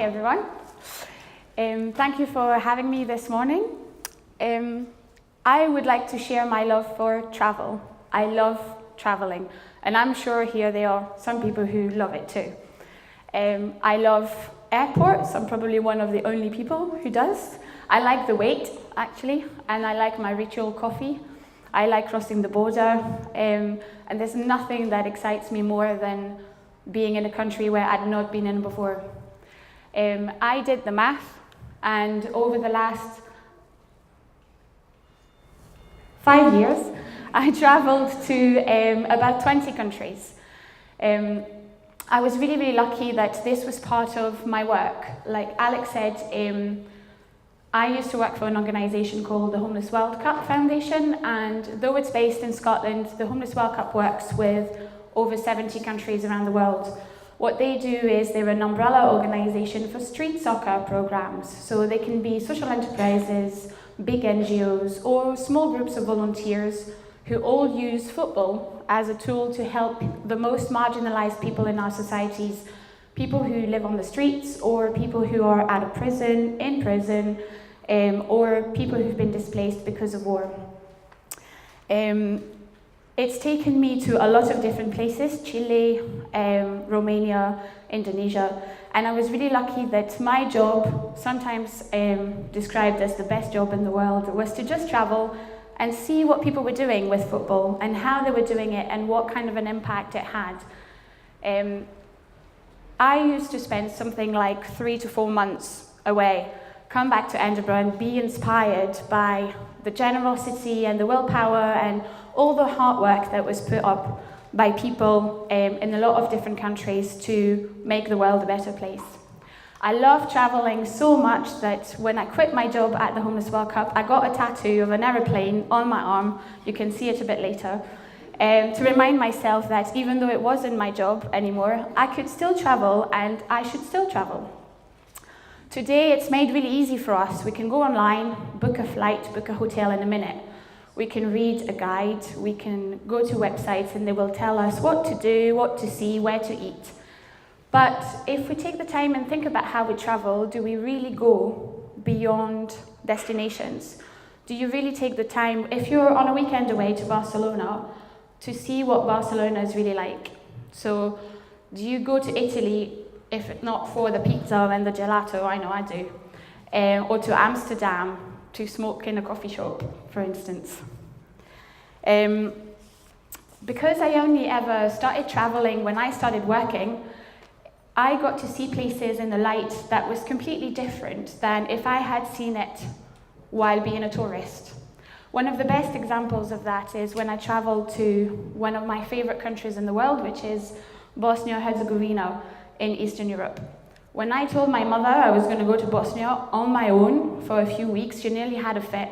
everyone. Thank you for having me this morning. I would like to share my love for travel. I love traveling, and I'm sure here there are some people who love it too. I love airports. I'm probably one of the only people who does. I like the wait, actually, and I like my ritual coffee. I like crossing the border, and there's nothing that excites me more than being in a country where I'd not been in before. I did the math, and over the last 5 years, I traveled to about 20 countries. I was really, really lucky that this was part of my work. Like Alex said, I used to work for an organisation called the Homeless World Cup Foundation, and though it's based in Scotland, the Homeless World Cup works with over 70 countries around the world. What they do is they're an umbrella organisation for street soccer programmes. So they can be social enterprises, big NGOs, or small groups of volunteers who all use football as a tool to help the most marginalised people in our societies, people who live on the streets, or people who are out of prison, in prison, or people who've been displaced because of war. It's taken me to a lot of different places, Chile, Romania, Indonesia, and I was really lucky that my job, sometimes described as the best job in the world, was to just travel and see what people were doing with football and how they were doing it and what kind of an impact it had. I used to spend something like 3 to 4 months away, come back to Edinburgh and be inspired by the generosity and the willpower and all the hard work that was put up by people in a lot of different countries to make the world a better place. I love traveling so much that when I quit my job at the Homeless World Cup, I got a tattoo of an aeroplane on my arm. You can see it a bit later. To remind myself that even though it wasn't my job anymore, I could still travel and I should still travel. Today, it's made really easy for us. We can go online, book a flight, book a hotel in a minute. We can read a guide, we can go to websites and they will tell us what to do, what to see, where to eat. But if we take the time and think about how we travel, do we really go beyond destinations? Do you really take the time, if you're on a weekend away to Barcelona, to see what Barcelona is really like? So do you go to Italy, if not for the pizza and the gelato? I know I do. Or to Amsterdam to smoke in a coffee shop, for instance. Because I only ever started traveling when I started working, I got to see places in a light that was completely different than if I had seen it while being a tourist. One of the best examples of that is when I traveled to one of my favorite countries in the world, which is Bosnia-Herzegovina in Eastern Europe. When I told my mother I was going to go to Bosnia on my own for a few weeks, she nearly had a fit.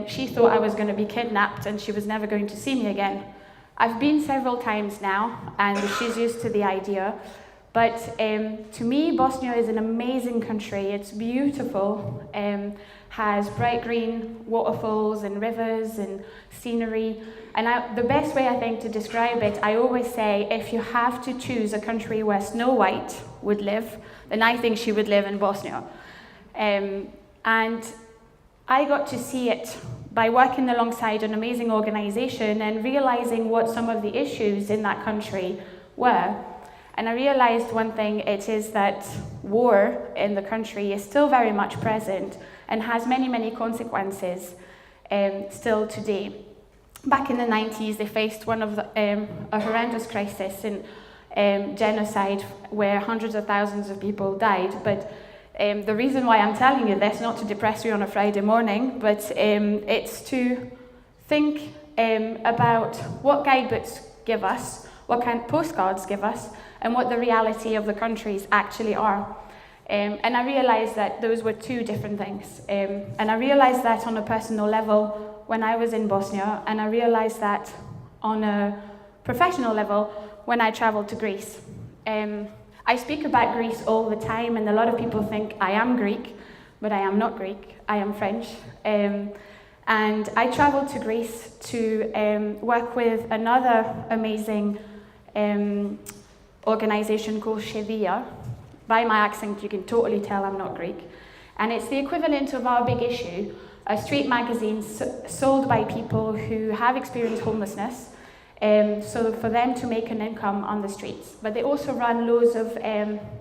She thought I was going to be kidnapped and she was never going to see me again. I've been several times now and she's used to the idea. But to me, Bosnia is an amazing country. It's beautiful, has bright green waterfalls and rivers and scenery. And the best way I think to describe it, I always say, if you have to choose a country where Snow White would live, then I think she would live in Bosnia. And I got to see it by working alongside an amazing organization and realizing what some of the issues in that country were. And I realized one thing, it is that war in the country is still very much present and has many, many consequences still today. Back in the 90s, they faced one of a horrendous crisis in genocide where hundreds of thousands of people died. But the reason why I'm telling you this, not to depress you on a Friday morning, but it's to think about what guidebooks give us, what kind of postcards give us, and what the reality of the countries actually are. And I realized that those were two different things. And I realized that on a personal level when I was in Bosnia, and I realized that on a professional level when I traveled to Greece. I speak about Greece all the time, and a lot of people think I am Greek, but I am not Greek, I am French. And I traveled to Greece to work with another amazing organization called Sevilla, By my accent, you can totally tell I'm not Greek. And it's the equivalent of our big issue, a street magazine sold by people who have experienced homelessness, so for them to make an income on the streets. But they also run loads of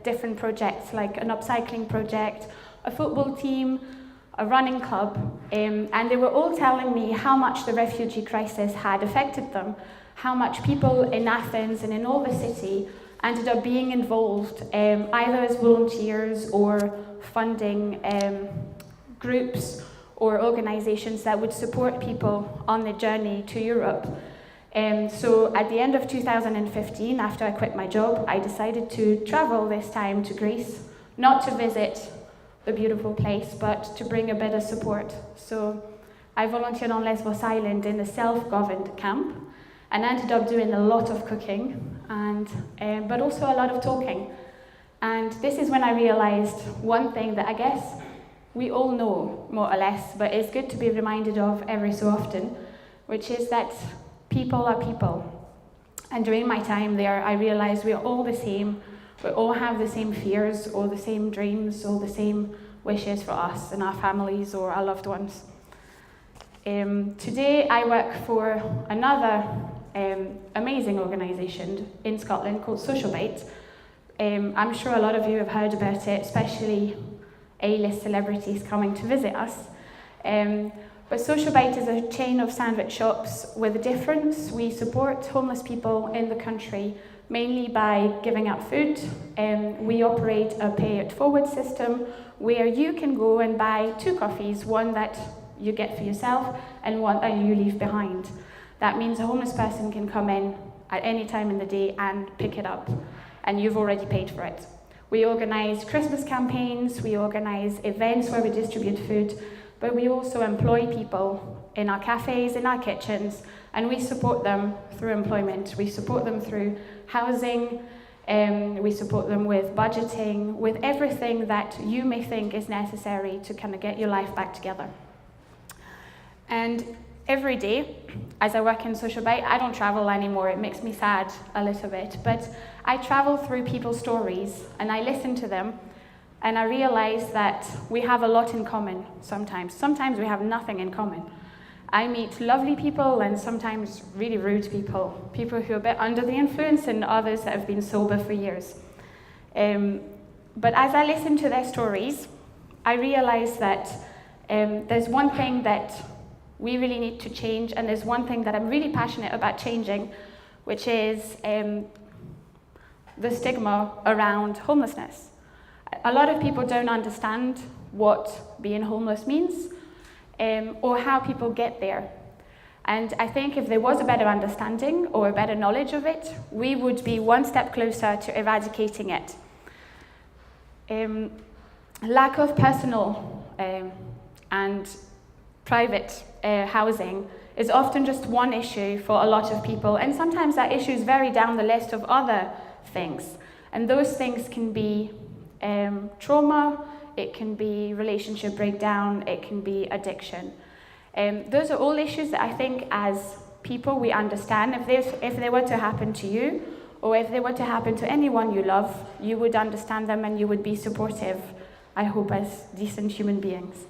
different projects, like an upcycling project, a football team, a running club, and they were all telling me how much the refugee crisis had affected them, how much people in Athens and in all the city ended up being involved, either as volunteers or funding groups or organizations that would support people on the journey to Europe. So at the end of 2015, after I quit my job, I decided to travel this time to Greece, not to visit the beautiful place, but to bring a bit of support. So I volunteered on Lesbos Island in a self-governed camp, and ended up doing a lot of cooking, and but also a lot of talking. And this is when I realized one thing that I guess we all know, more or less, but it's good to be reminded of every so often, which is that people are people. And during my time there, I realized we're all the same. We all have the same fears, or the same dreams, or the same wishes for us and our families or our loved ones. Today I work for another amazing organisation in Scotland called SocialBite. I'm sure a lot of you have heard about it, especially A-list celebrities coming to visit us. But SocialBite is a chain of sandwich shops with a difference. We support homeless people in the country mainly by giving out food. We operate a pay-it-forward system where you can go and buy 2 coffees, one that you get for yourself and one that you leave behind. That means a homeless person can come in at any time in the day and pick it up, and you've already paid for it. We organise Christmas campaigns, we organise events where we distribute food, but we also employ people in our cafes, in our kitchens, and we support them through employment. We support them through housing, we support them with budgeting, with everything that you may think is necessary to kind of get your life back together. And every day, as I work in SocialBite, I don't travel anymore. It makes me sad a little bit, but I travel through people's stories and I listen to them, and I realize that we have a lot in common sometimes. Sometimes we have nothing in common. I meet lovely people and sometimes really rude people, people who are a bit under the influence and others that have been sober for years. But as I listen to their stories, I realize that there's one thing that we really need to change, and there's one thing that I'm really passionate about changing, which is the stigma around homelessness. A lot of people don't understand what being homeless means, or how people get there. And I think if there was a better understanding or a better knowledge of it, we would be one step closer to eradicating it. Lack of personal and private housing is often just one issue for a lot of people, and sometimes that issues vary down the list of other things. And those things can be trauma, it can be relationship breakdown, it can be addiction. Those are all issues that I think as people we understand. If they were to happen to you, or if they were to happen to anyone you love, you would understand them and you would be supportive, I hope, as decent human beings.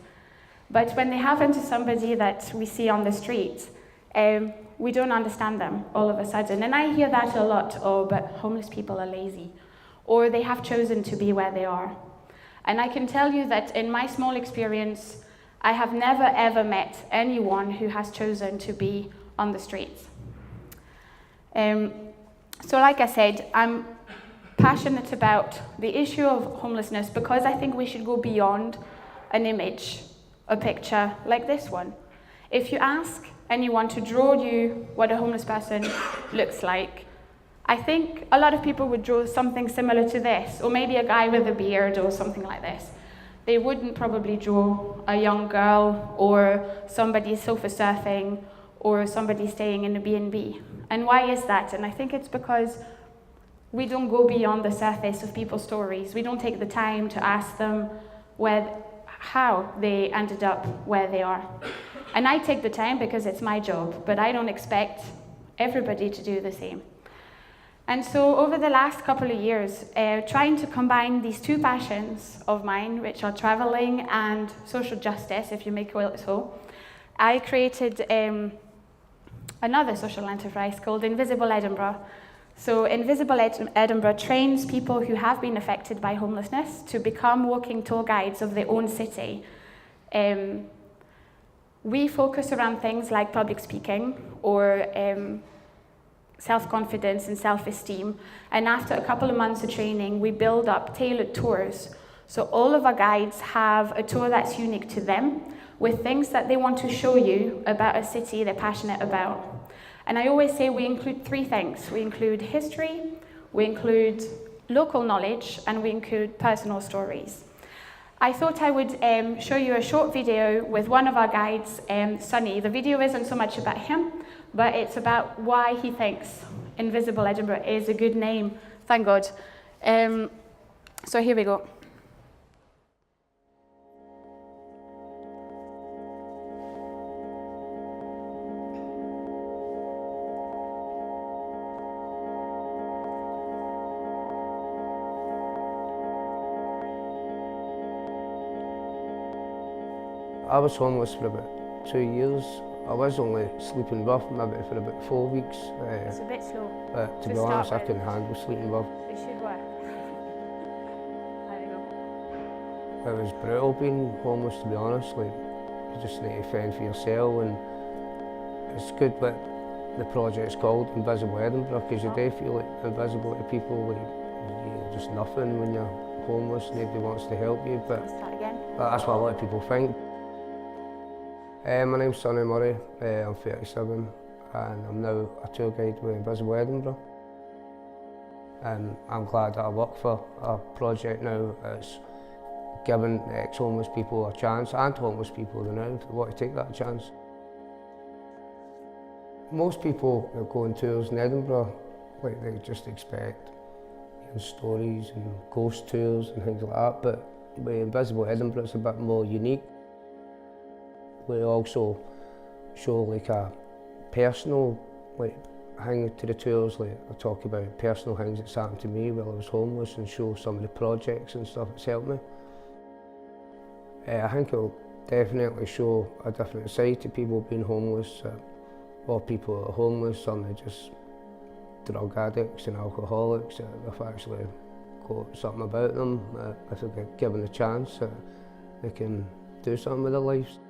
But when they happen to somebody that we see on the street, we don't understand them all of a sudden. And I hear that a lot, oh, but homeless people are lazy, or they have chosen to be where they are. And I can tell you that in my small experience, I have never ever met anyone who has chosen to be on the streets. So like I said, I'm passionate about the issue of homelessness because I think we should go beyond an image, a picture like this one. If you ask anyone to draw you what a homeless person looks like, I think a lot of people would draw something similar to this, or maybe a guy with a beard or something like this. They wouldn't probably draw a young girl or somebody sofa surfing or somebody staying in a B&B. And why is that? And I think it's because we don't go beyond the surface of people's stories. We don't take the time to ask them how they ended up where they are. And I take the time because it's my job, but I don't expect everybody to do the same. And so over the last couple of years, trying to combine these two passions of mine, which are traveling and social justice, if you may call it so, I created another social enterprise called Invisible Edinburgh. So Invisible Edinburgh trains people who have been affected by homelessness to become walking tour guides of their own city. We focus around things like public speaking or self-confidence and self-esteem. And after a couple of months of training, we build up tailored tours. So all of our guides have a tour that's unique to them with things that they want to show you about a city they're passionate about. And I always say we include three things. We include history, we include local knowledge, and we include personal stories. I thought I would show you a short video with one of our guides, Sunny. The video isn't so much about him, but it's about why he thinks Invisible Edinburgh is a good name. Thank God. So here we go. I was homeless for about 2 years. I was only sleeping rough maybe for about 4 weeks. It's a bit slow. But to be honest, I couldn't handle sleeping rough. It should work. There we go. It was brutal being homeless, to be honest. Like, you just need to fend for yourself, and it's good what the project's called Invisible Edinburgh, because you do feel like invisible to people. Like, you're just nothing when you're homeless. Nobody wants to help you, but that's what a lot of people think. My name's Sonny Murray, I'm 37 and I'm now a tour guide with Invisible Edinburgh. And I'm glad that I work for a project now that's giving ex-homeless people a chance, and homeless people now, if they want to take that chance. Most people that go on tours in Edinburgh, like, they just expect stories and ghost tours and things like that, but with Invisible Edinburgh it's a bit more unique. We also show like a personal thing to the tours. Like, I talk about personal things that's happened to me while I was homeless and show some of the projects and stuff that's helped me. I think it'll definitely show a different side to people being homeless, or people that are homeless and they're just drug addicts and alcoholics. They've actually got something about them. If they get given a chance, they can do something with their lives.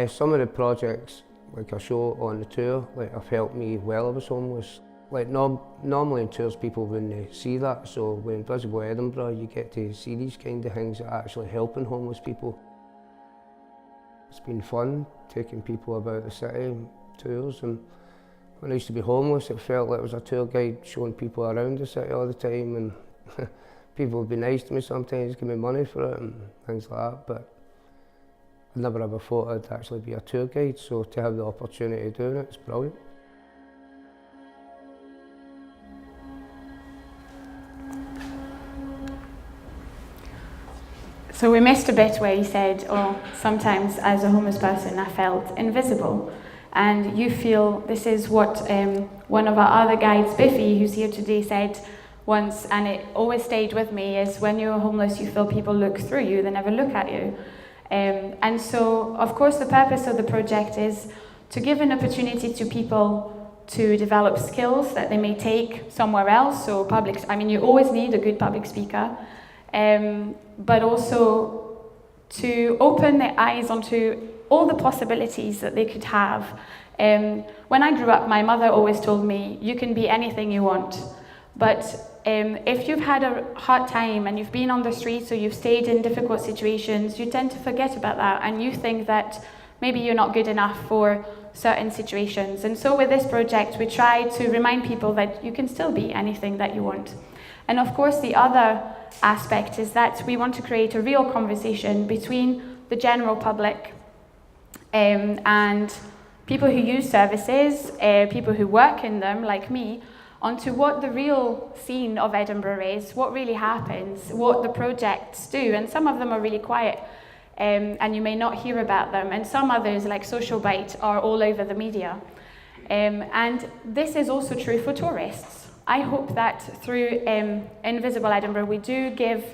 Some of the projects, like I show on the tour, have helped me while I was homeless. Normally in tours people wouldn't see that, so with Invisible Edinburgh you get to see these kind of things that are actually helping homeless people. It's been fun taking people about the city, tours, and when I used to be homeless it felt like I was a tour guide showing people around the city all the time, and people would be nice to me sometimes, give me money for it and things like that, but I never ever thought I'd actually be a tour guide, so to have the opportunity of doing it, it's brilliant. So we missed a bit where you said, oh, sometimes as a homeless person I felt invisible. And you feel this is what one of our other guides, Biffy, who's here today, said once, and it always stayed with me, is when you're homeless you feel people look through you, they never look at you. And so, of course, the purpose of the project is to give an opportunity to people to develop skills that they may take somewhere else. So you always need a good public speaker, but also to open their eyes onto all the possibilities that they could have. When I grew up, my mother always told me, you can be anything you want. But if you've had a hard time and you've been on the streets or you've stayed in difficult situations, you tend to forget about that and you think that maybe you're not good enough for certain situations. And so with this project, we try to remind people that you can still be anything that you want. And of course, the other aspect is that we want to create a real conversation between the general public and people who use services, people who work in them, like me, onto what the real scene of Edinburgh is, what really happens, what the projects do. And some of them are really quiet, and you may not hear about them. And some others, like Social Bite, are all over the media. And this is also true for tourists. I hope that through Invisible Edinburgh, we do give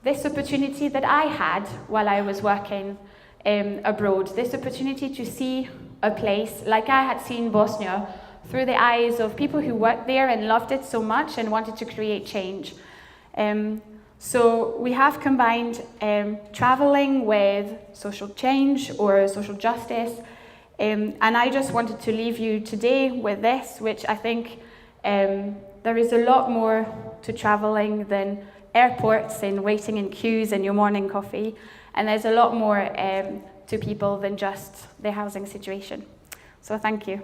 this opportunity that I had while I was working abroad, this opportunity to see a place like I had seen Bosnia through the eyes of people who worked there and loved it so much and wanted to create change. So we have combined traveling with social change or social justice, and I just wanted to leave you today with this, which I think there is a lot more to traveling than airports and waiting in queues and your morning coffee, and there's a lot more to people than just their housing situation. So thank you.